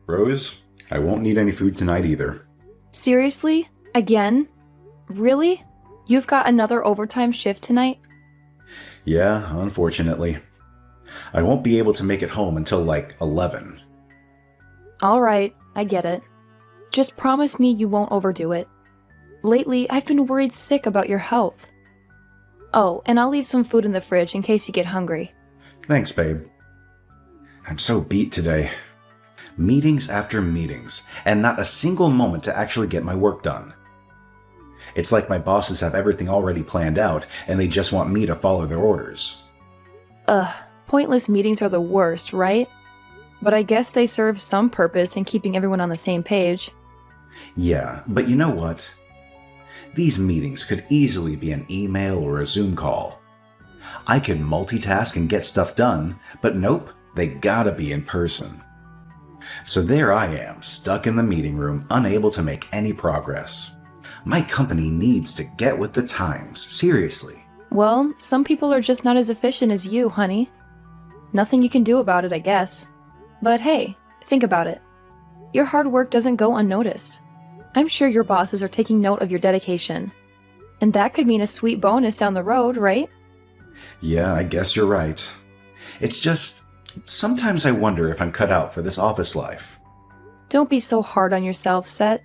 Rose, I won't need any food tonight either. Seriously? Again? Really? You've got another overtime shift tonight? Yeah, unfortunately. I won't be able to make it home until like 11. Alright, I get it. Just promise me you won't overdo it. Lately, I've been worried sick about your health. Oh, and I'll leave some food in the fridge in case you get hungry. Thanks, babe. I'm so beat today. Meetings after meetings, and not a single moment to actually get my work done. It's like my bosses have everything already planned out, and they just want me to follow their orders. Pointless meetings are the worst, right? But I guess they serve some purpose in keeping everyone on the same page. Yeah, but you know what? These meetings could easily be an email or a Zoom call. I can multitask and get stuff done, but nope, they gotta be in person. So there I am, stuck in the meeting room, unable to make any progress. My company needs to get with the times, seriously. Well, some people are just not as efficient as you, honey. Nothing you can do about it, I guess. But hey, think about it. Your hard work doesn't go unnoticed. I'm sure your bosses are taking note of your dedication. And that could mean a sweet bonus down the road, right? Yeah, I guess you're right. It's just, sometimes I wonder if I'm cut out for this office life. Don't be so hard on yourself, Set.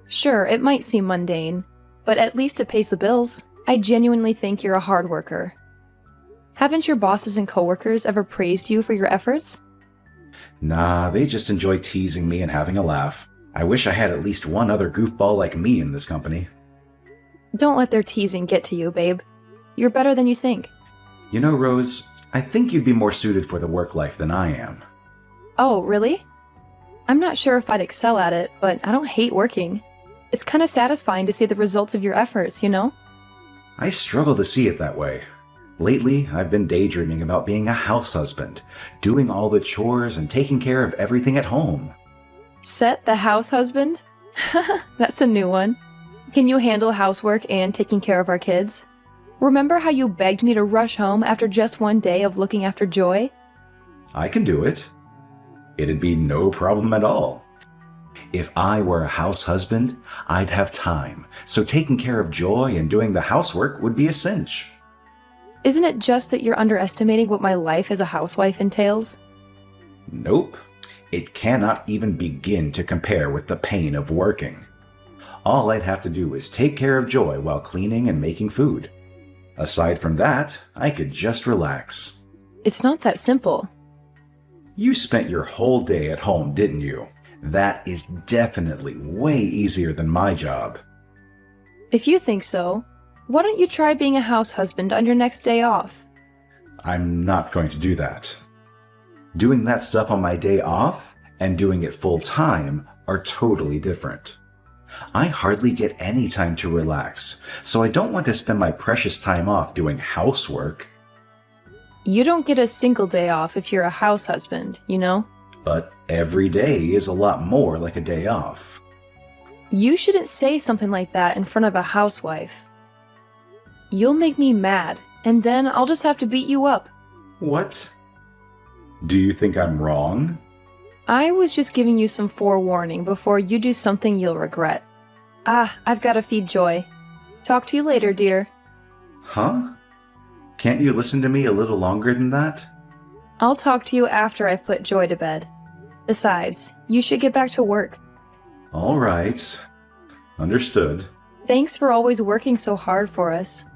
Sure, it might seem mundane, but at least it pays the bills. I genuinely think you're a hard worker. Haven't your bosses and coworkers ever praised you for your efforts? Nah, they just enjoy teasing me and having a laugh. I wish I had at least one other goofball like me in this company. Don't let their teasing get to you, babe. You're better than you think. You know, Rose, I think you'd be more suited for the work life than I am. Oh, really? I'm not sure if I'd excel at it, but I don't hate working. It's kind of satisfying to see the results of your efforts, you know? I struggle to see it that way. Lately, I've been daydreaming about being a house husband, doing all the chores and taking care of everything at home. Set the house husband? That's a new one. Can you handle housework and taking care of our kids? Remember how you begged me to rush home after just one day of looking after Joy? I can do it. It'd be no problem at all. If I were a house husband, I'd have time, so taking care of Joy and doing the housework would be a cinch. Isn't it just that you're underestimating what my life as a housewife entails? Nope. It cannot even begin to compare with the pain of working. All I'd have to do is take care of Joy while cleaning and making food. Aside from that, I could just relax. It's not that simple. You spent your whole day at home, didn't you? That is definitely way easier than my job. If you think so, why don't you try being a house husband on your next day off? I'm not going to do that. Doing that stuff on my day off and doing it full time are totally different. I hardly get any time to relax, so I don't want to spend my precious time off doing housework. You don't get a single day off if you're a house husband, you know? But every day is a lot more like a day off. You shouldn't say something like that in front of a housewife. You'll make me mad, and then I'll just have to beat you up. What? Do you think I'm wrong? I was just giving you some forewarning before you do something you'll regret. I've got to feed Joy. Talk to you later, dear. Huh? Can't you listen to me a little longer than that? I'll talk to you after I've put Joy to bed. Besides, you should get back to work. All right. Understood. Thanks for always working so hard for us.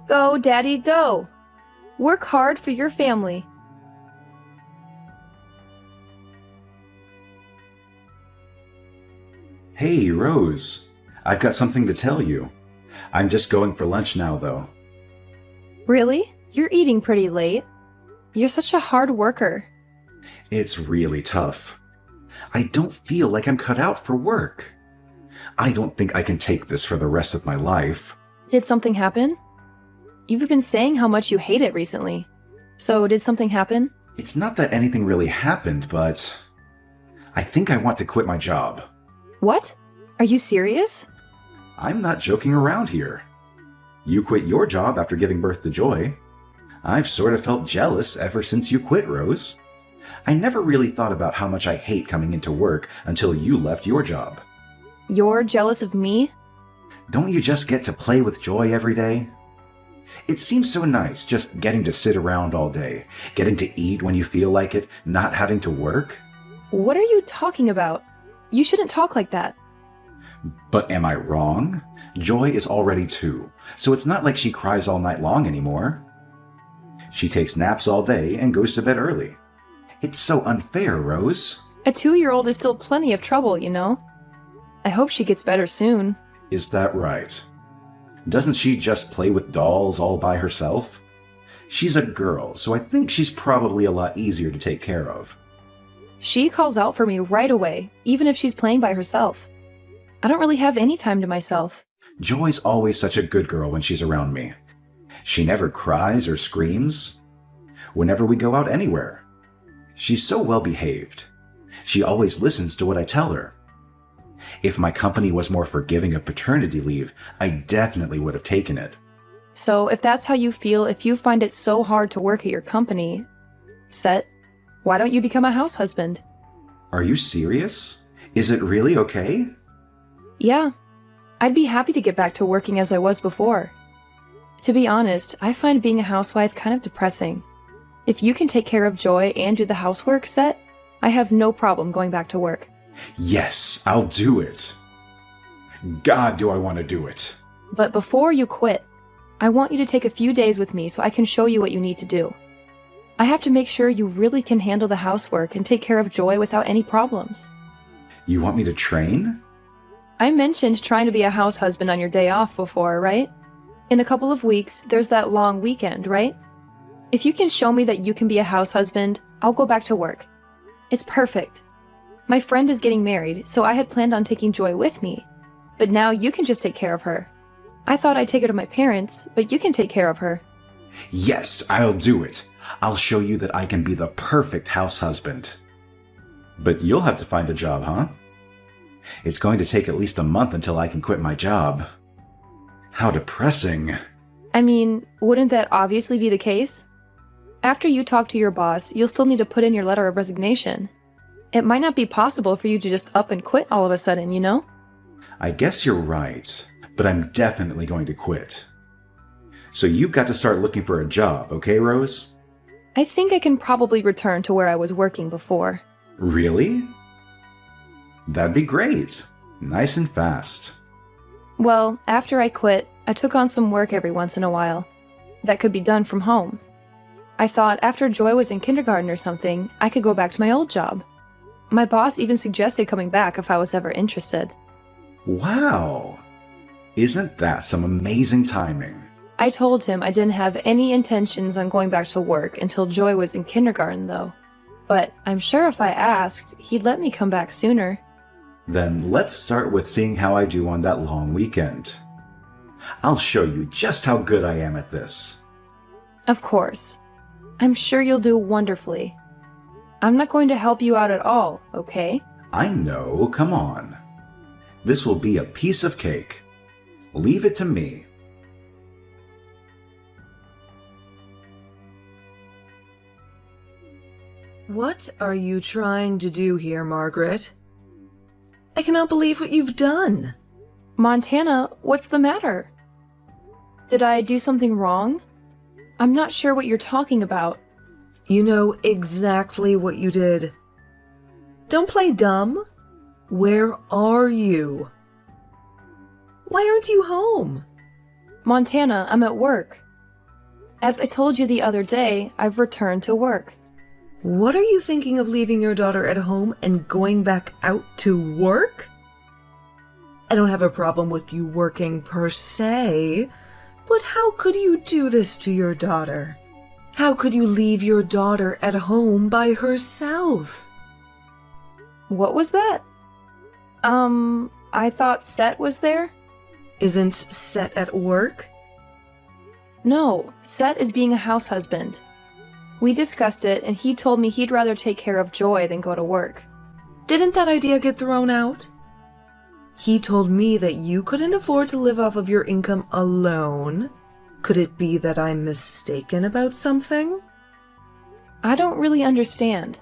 Go, Daddy, go! Work hard for your family. Hey, Rose. I've got something to tell you. I'm just going for lunch now, though. Really? You're eating pretty late. You're such a hard worker. It's really tough. I don't feel like I'm cut out for work. I don't think I can take this for the rest of my life. Did something happen? You've been saying how much you hate it recently. So did something happen? It's not that anything really happened, but I think I want to quit my job. What? Are you serious? I'm not joking around here. You quit your job after giving birth to Joy. I've sort of felt jealous ever since you quit, Rose. I never really thought about how much I hate coming into work until you left your job. You're jealous of me? Don't you just get to play with Joy every day? It seems so nice just getting to sit around all day, getting to eat when you feel like it, not having to work. What are you talking about? You shouldn't talk like that. But am I wrong? Joy is already 2, so it's not like she cries all night long anymore. She takes naps all day and goes to bed early. It's so unfair, Rose. A 2-year-old is still plenty of trouble, you know? I hope she gets better soon. Is that right? Doesn't she just play with dolls all by herself? She's a girl, so I think she's probably a lot easier to take care of. She calls out for me right away, even if she's playing by herself. I don't really have any time to myself. Joy's always such a good girl when she's around me. She never cries or screams whenever we go out anywhere. She's so well behaved. She always listens to what I tell her. If my company was more forgiving of paternity leave, I definitely would have taken it. So if that's how you feel, if you find it so hard to work at your company, Set, why don't you become a house husband? Are you serious? Is it really okay? Yeah, I'd be happy to get back to working as I was before. To be honest, I find being a housewife kind of depressing. If you can take care of Joy and do the housework, Set, I have no problem going back to work. Yes, I'll do it. God, do I want to do it. But before you quit, I want you to take a few days with me so I can show you what you need to do. I have to make sure you really can handle the housework and take care of Joy without any problems. You want me to train? I mentioned trying to be a house husband on your day off before, right? In a couple of weeks, there's that long weekend, right? If you can show me that you can be a house husband, I'll go back to work. It's perfect. My friend is getting married, so I had planned on taking Joy with me. But now you can just take care of her. I thought I'd take her to my parents, but you can take care of her. Yes, I'll do it. I'll show you that I can be the perfect house husband. But you'll have to find a job, huh? It's going to take at least a month until I can quit my job. How depressing. I mean, wouldn't that obviously be the case? After you talk to your boss, you'll still need to put in your letter of resignation. It might not be possible for you to just up and quit all of a sudden, you know? I guess you're right, but I'm definitely going to quit. So you've got to start looking for a job, okay, Rose? I think I can probably return to where I was working before. Really? That'd be great. Nice and fast. Well, after I quit, I took on some work every once in a while. That could be done from home. I thought after Joy was in kindergarten or something, I could go back to my old job. My boss even suggested coming back if I was ever interested. Wow! Isn't that some amazing timing? I told him I didn't have any intentions on going back to work until Joy was in kindergarten, though. But I'm sure if I asked, he'd let me come back sooner. Then let's start with seeing how I do on that long weekend. I'll show you just how good I am at this. Of course. I'm sure you'll do wonderfully. I'm not going to help you out at all, okay? I know, come on. This will be a piece of cake. Leave it to me. What are you trying to do here, Margaret? I cannot believe what you've done. Montana, what's the matter? Did I do something wrong? I'm not sure what you're talking about. You know exactly what you did. Don't play dumb. Where are you? Why aren't you home? Montana, I'm at work. As I told you the other day, I've returned to work. What are you thinking of leaving your daughter at home and going back out to work? I don't have a problem with you working per se, but how could you do this to your daughter? How could you leave your daughter at home by herself? What was that? I thought Set was there? Isn't Set at work? No, Set is being a house husband. We discussed it, and he told me he'd rather take care of Joy than go to work. Didn't that idea get thrown out? He told me that you couldn't afford to live off of your income alone. Could it be that I'm mistaken about something? I don't really understand.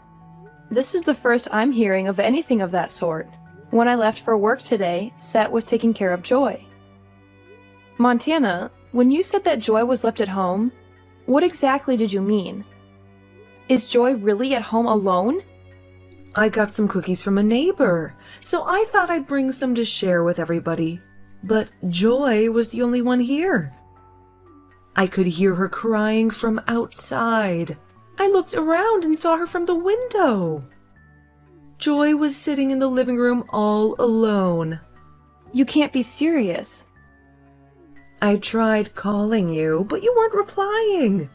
This is the first I'm hearing of anything of that sort. When I left for work today, Seth was taking care of Joy. Montana, when you said that Joy was left at home, what exactly did you mean? Is Joy really at home alone? I got some cookies from a neighbor, so I thought I'd bring some to share with everybody. But Joy was the only one here. I could hear her crying from outside. I looked around and saw her from the window. Joy was sitting in the living room all alone. You can't be serious. I tried calling you, but you weren't replying.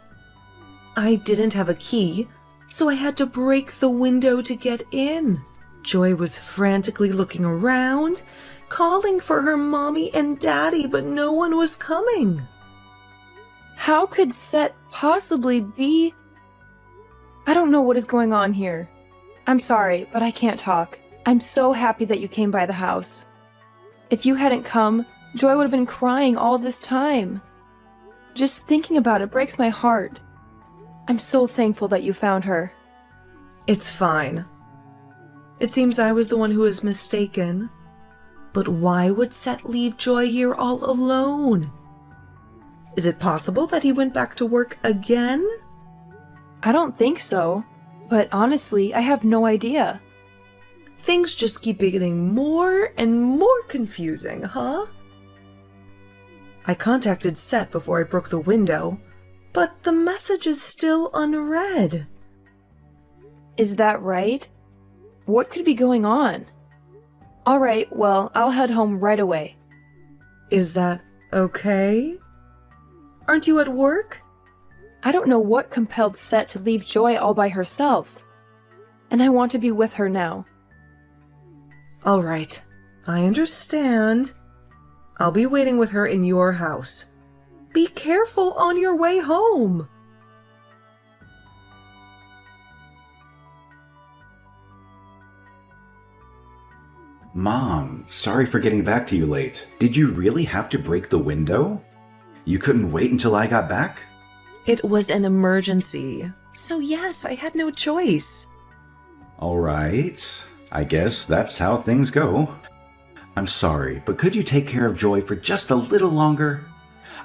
I didn't have a key, so I had to break the window to get in. Joy was frantically looking around, calling for her mommy and daddy, but no one was coming. How could Seth possibly be? I don't know what is going on here. I'm sorry, but I can't talk. I'm so happy that you came by the house. If you hadn't come, Joy would have been crying all this time. Just thinking about it breaks my heart. I'm so thankful that you found her. It's fine. It seems I was the one who was mistaken. But why would Seth leave Joy here all alone? Is it possible that he went back to work again? I don't think so, but honestly, I have no idea. Things just keep getting more and more confusing, huh? I contacted Seth before I broke the window, but the message is still unread. Is that right? What could be going on? All right, well, I'll head home right away. Is that okay? Aren't you at work? I don't know what compelled Seth to leave Joy all by herself. And I want to be with her now. All right, I understand. I'll be waiting with her in your house. Be careful on your way home. Mom, sorry for getting back to you late. Did you really have to break the window? You couldn't wait until I got back? It was an emergency, so yes, I had no choice. All right, I guess that's how things go. I'm sorry, but could you take care of Joy for just a little longer?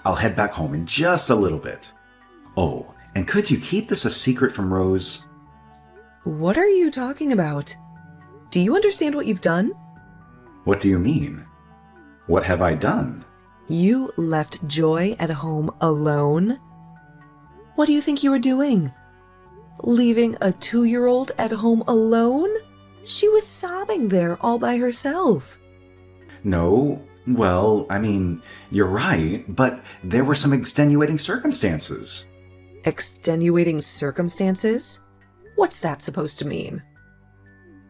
I'll head back home in just a little bit. Oh, and could you keep this a secret from Rose? What are you talking about? Do you understand what you've done? What do you mean? What have I done? You left Joy at home alone? What do you think you were doing? Leaving a 2-year-old at home alone? She was sobbing there all by herself. No, well, I mean, you're right, but there were some extenuating circumstances. Extenuating circumstances? What's that supposed to mean?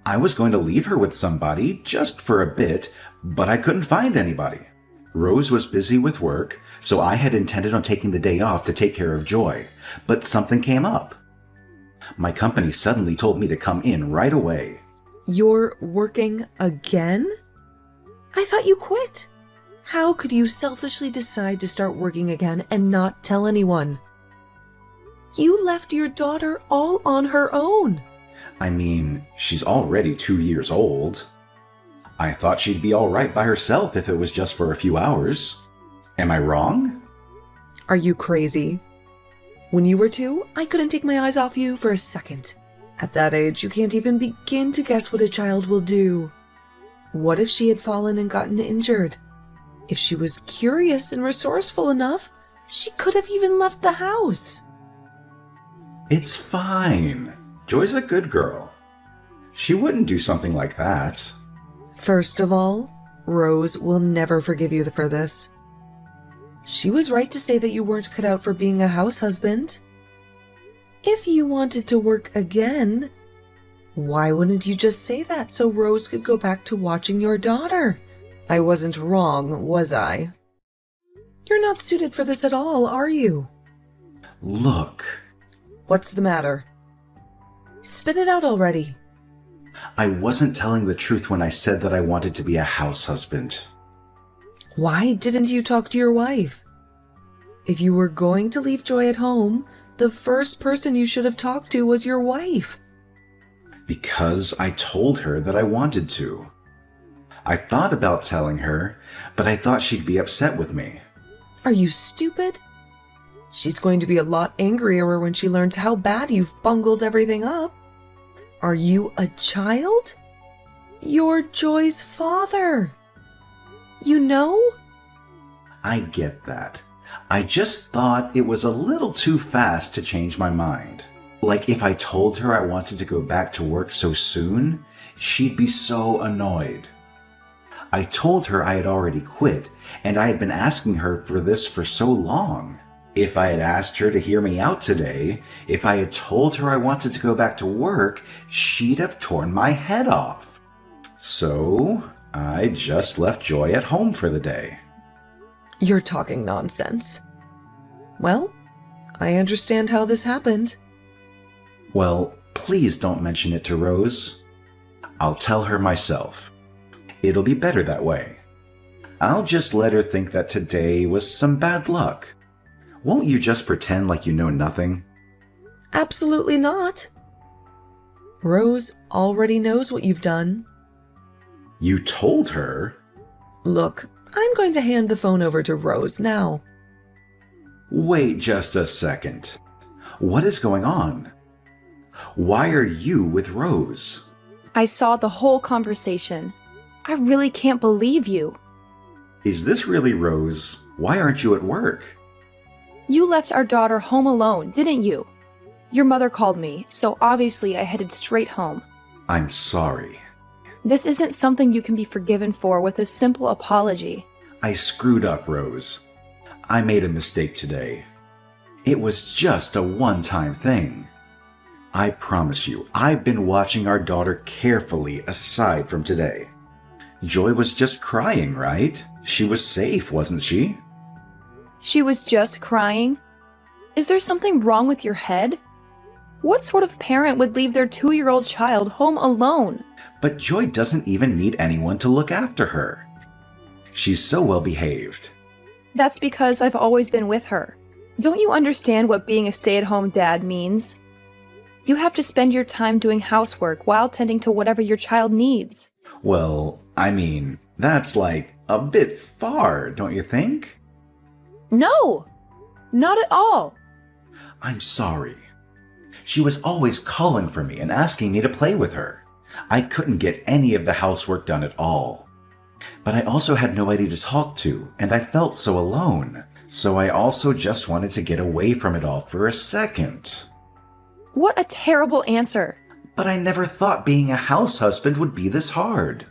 I was going to leave her with somebody, just for a bit, but I couldn't find anybody. Rose was busy with work, so I had intended on taking the day off to take care of Joy, but something came up. My company suddenly told me to come in right away. You're working again? I thought you quit. How could you selfishly decide to start working again and not tell anyone? You left your daughter all on her own. I mean, she's already 2 years old. I thought she'd be all right by herself if it was just for a few hours. Am I wrong? Are you crazy? When you were 2, I couldn't take my eyes off you for a second. At that age, you can't even begin to guess what a child will do. What if she had fallen and gotten injured? If she was curious and resourceful enough, she could have even left the house. It's fine. Joy's a good girl. She wouldn't do something like that. First of all, Rose will never forgive you for this. She was right to say that you weren't cut out for being a house husband. If you wanted to work again, why wouldn't you just say that so Rose could go back to watching your daughter? I wasn't wrong, was I? You're not suited for this at all, are you? Look. What's the matter? Spit it out already. I wasn't telling the truth when I said that I wanted to be a house husband. Why didn't you talk to your wife? If you were going to leave Joy at home, the first person you should have talked to was your wife. Because I told her that I wanted to. I thought about telling her, but I thought she'd be upset with me. Are you stupid? She's going to be a lot angrier when she learns how bad you've bungled everything up. Are you a child? You're Joy's father. You know? I get that. I just thought it was a little too fast to change my mind. Like if I told her I wanted to go back to work so soon, she'd be so annoyed. I told her I had already quit, and I had been asking her for this for so long. If I had asked her to hear me out today, if I had told her I wanted to go back to work, she'd have torn my head off. So, I just left Joy at home for the day. You're talking nonsense. Well, I understand how this happened. Well, please don't mention it to Rose. I'll tell her myself. It'll be better that way. I'll just let her think that today was some bad luck. Won't you just pretend like you know nothing? Absolutely not. Rose already knows what you've done. You told her? Look, I'm going to hand the phone over to Rose now. Wait just a second. What is going on? Why are you with Rose? I saw the whole conversation. I really can't believe you. Is this really Rose? Why aren't you at work? You left our daughter home alone, didn't you? Your mother called me, so obviously I headed straight home. I'm sorry. This isn't something you can be forgiven for with a simple apology. I screwed up, Rose. I made a mistake today. It was just a one-time thing. I promise you, I've been watching our daughter carefully aside from today. Joy was just crying, right? She was safe, wasn't she? She was just crying? Is there something wrong with your head? What sort of parent would leave their 2-year-old child home alone? But Joy doesn't even need anyone to look after her. She's so well behaved. That's because I've always been with her. Don't you understand what being a stay-at-home dad means? You have to spend your time doing housework while tending to whatever your child needs. Well, I mean, that's like a bit far, don't you think? No! Not at all! I'm sorry. She was always calling for me and asking me to play with her. I couldn't get any of the housework done at all. But I also had nobody to talk to, and I felt so alone. So I also just wanted to get away from it all for a second. What a terrible answer! But I never thought being a house husband would be this hard.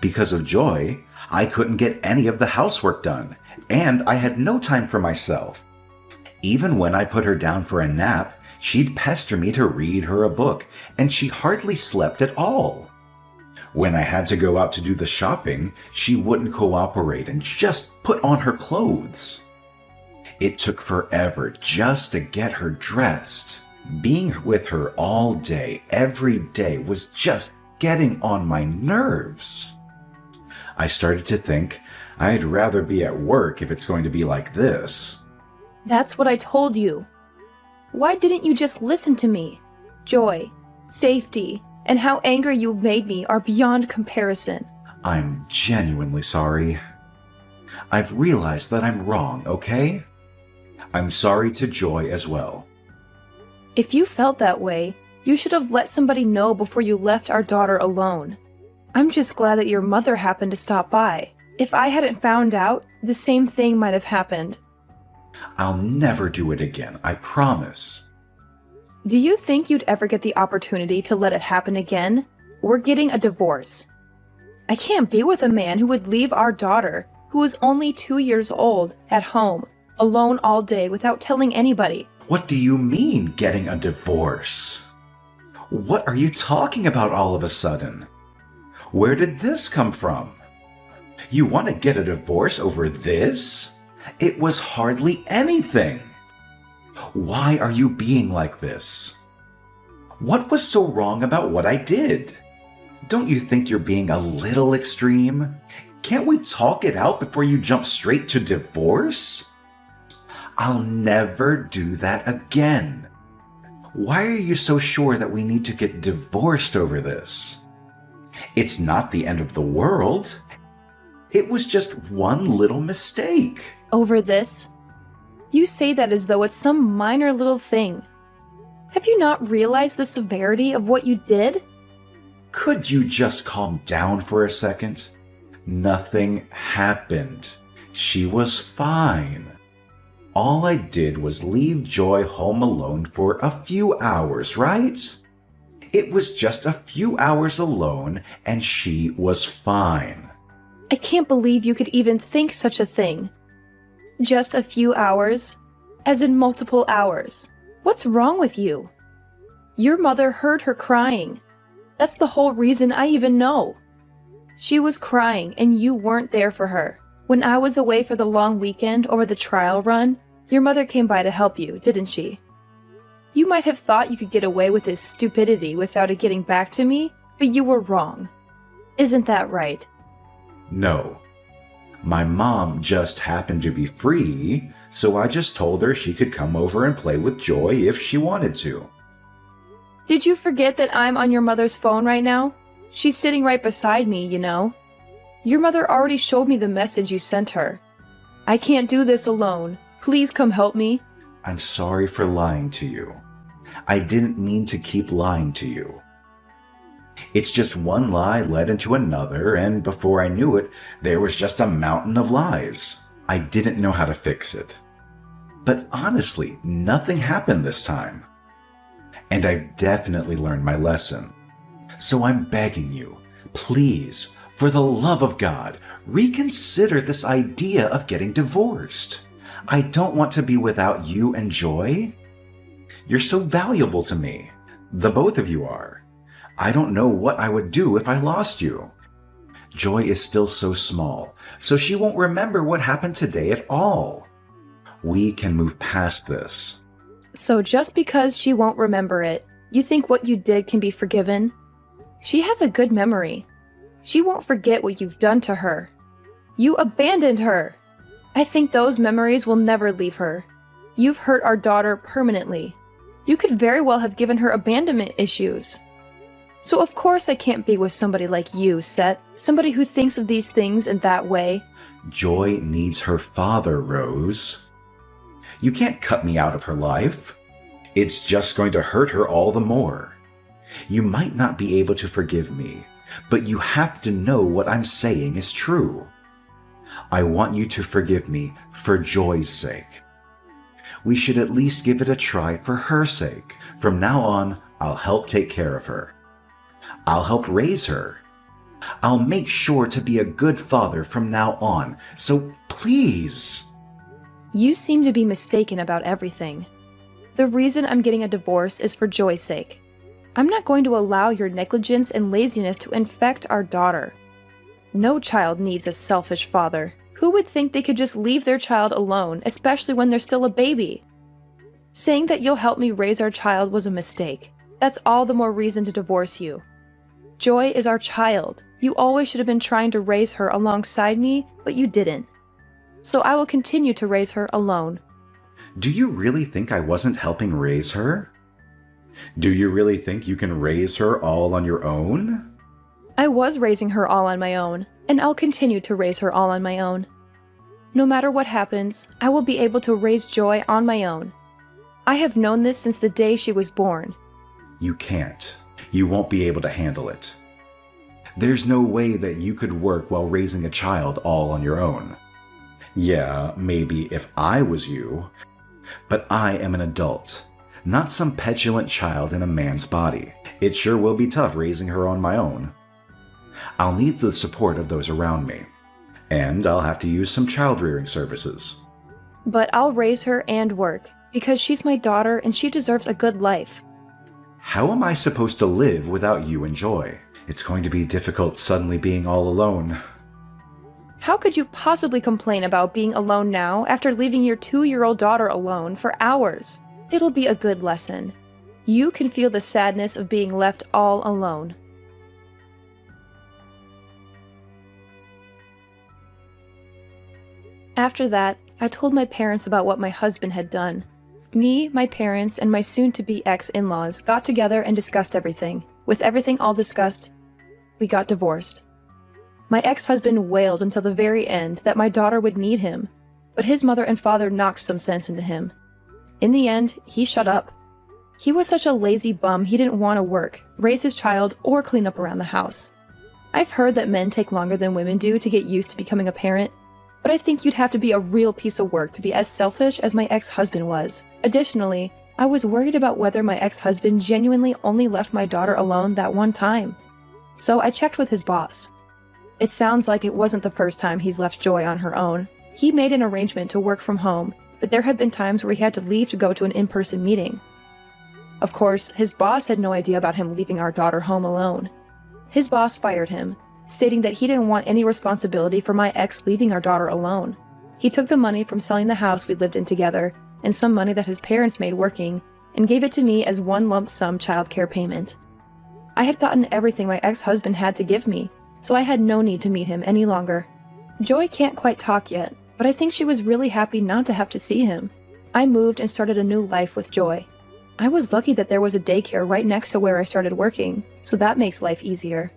Because of Joy, I couldn't get any of the housework done, and I had no time for myself. Even when I put her down for a nap, she'd pester me to read her a book, and she hardly slept at all. When I had to go out to do the shopping, she wouldn't cooperate and just put on her clothes. It took forever just to get her dressed. Being with her all day, every day, was just getting on my nerves. I started to think I'd rather be at work if it's going to be like this. That's what I told you. Why didn't you just listen to me? Joy, safety, and how angry you've made me are beyond comparison. I'm genuinely sorry. I've realized that I'm wrong, okay? I'm sorry to Joy as well. If you felt that way, you should have let somebody know before you left our daughter alone. I'm just glad that your mother happened to stop by. If I hadn't found out, the same thing might have happened. I'll never do it again, I promise. Do you think you'd ever get the opportunity to let it happen again? We're getting a divorce. I can't be with a man who would leave our daughter, who is only 2 years old, at home, alone all day without telling anybody. What do you mean, getting a divorce? What are you talking about all of a sudden? Where did this come from? You want to get a divorce over this? It was hardly anything. Why are you being like this? What was so wrong about what I did? Don't you think you're being a little extreme? Can't we talk it out before you jump straight to divorce? I'll never do that again. Why are you so sure that we need to get divorced over this? It's not the end of the world. It was just one little mistake. Over this? You say that as though it's some minor little thing. Have you not realized the severity of what you did? Could you just calm down for a second? Nothing happened. She was fine. All I did was leave Joy home alone for a few hours, right? It was just a few hours alone, and she was fine. I can't believe you could even think such a thing. Just a few hours? As in multiple hours. What's wrong with you? Your mother heard her crying. That's the whole reason I even know. She was crying and you weren't there for her. When I was away for the long weekend or the trial run, your mother came by to help you, didn't she? You might have thought you could get away with this stupidity without it getting back to me, but you were wrong. Isn't that right? No. My mom just happened to be free, so I just told her she could come over and play with Joy if she wanted to. Did you forget that I'm on your mother's phone right now? She's sitting right beside me, you know. Your mother already showed me the message you sent her. I can't do this alone. Please come help me. I'm sorry for lying to you. I didn't mean to keep lying to you. It's just one lie led into another, and before I knew it, there was just a mountain of lies. I didn't know how to fix it. But honestly, nothing happened this time. And I've definitely learned my lesson. So I'm begging you, please, for the love of God, reconsider this idea of getting divorced. I don't want to be without you and Joy. You're so valuable to me. The both of you are. I don't know what I would do if I lost you. Joy is still so small, so she won't remember what happened today at all. We can move past this. So just because she won't remember it, you think what you did can be forgiven? She has a good memory. She won't forget what you've done to her. You abandoned her. I think those memories will never leave her. You've hurt our daughter permanently. You could very well have given her abandonment issues. So of course I can't be with somebody like you, Seth. Somebody who thinks of these things in that way. Joy needs her father, Rose. You can't cut me out of her life. It's just going to hurt her all the more. You might not be able to forgive me, but you have to know what I'm saying is true. I want you to forgive me for Joy's sake. We should at least give it a try for her sake. From now on, I'll help take care of her. I'll help raise her. I'll make sure to be a good father from now on, so please. You seem to be mistaken about everything. The reason I'm getting a divorce is for Joy's sake. I'm not going to allow your negligence and laziness to infect our daughter. No child needs a selfish father. Who would think they could just leave their child alone, especially when they're still a baby? Saying that you'll help me raise our child was a mistake. That's all the more reason to divorce you. Joy is our child. You always should have been trying to raise her alongside me, but you didn't. So I will continue to raise her alone. Do you really think I wasn't helping raise her? Do you really think you can raise her all on your own? I was raising her all on my own, and I'll continue to raise her all on my own. No matter what happens, I will be able to raise Joy on my own. I have known this since the day she was born. You can't. You won't be able to handle it. There's no way that you could work while raising a child all on your own. Yeah, maybe if I was you, but I am an adult, not some petulant child in a man's body. It sure will be tough raising her on my own. I'll need the support of those around me, and I'll have to use some child-rearing services. But I'll raise her and work, because she's my daughter and she deserves a good life. How am I supposed to live without you and Joy? It's going to be difficult suddenly being all alone. How could you possibly complain about being alone now after leaving your 2-year-old daughter alone for hours? It'll be a good lesson. You can feel the sadness of being left all alone. After that, I told my parents about what my husband had done. Me, my parents, and my soon-to-be ex-in-laws got together and discussed everything. With everything all discussed, we got divorced. My ex-husband wailed until the very end that my daughter would need him, but his mother and father knocked some sense into him. In the end, he shut up. He was such a lazy bum he didn't want to work, raise his child, or clean up around the house. I've heard that men take longer than women do to get used to becoming a parent, but I think you'd have to be a real piece of work to be as selfish as my ex-husband was. Additionally, I was worried about whether my ex-husband genuinely only left my daughter alone that one time. So I checked with his boss. It sounds like it wasn't the first time he's left Joy on her own. He made an arrangement to work from home, but there had been times where he had to leave to go to an in-person meeting. Of course, his boss had no idea about him leaving our daughter home alone. His boss fired him, stating that he didn't want any responsibility for my ex leaving our daughter alone. He took the money from selling the house we lived in together, and some money that his parents made working, and gave it to me as one lump sum childcare payment. I had gotten everything my ex-husband had to give me, so I had no need to meet him any longer. Joy can't quite talk yet, but I think she was really happy not to have to see him. I moved and started a new life with Joy. I was lucky that there was a daycare right next to where I started working, so that makes life easier.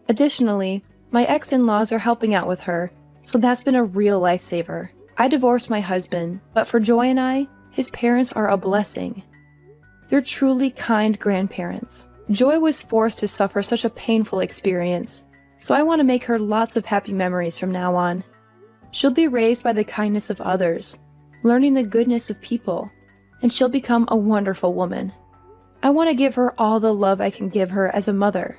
Additionally, my ex-in-laws are helping out with her, so that's been a real lifesaver. I divorced my husband, but for Joy and I, his parents are a blessing. They're truly kind grandparents. Joy was forced to suffer such a painful experience, so I want to make her lots of happy memories from now on. She'll be raised by the kindness of others, learning the goodness of people, and she'll become a wonderful woman. I want to give her all the love I can give her as a mother,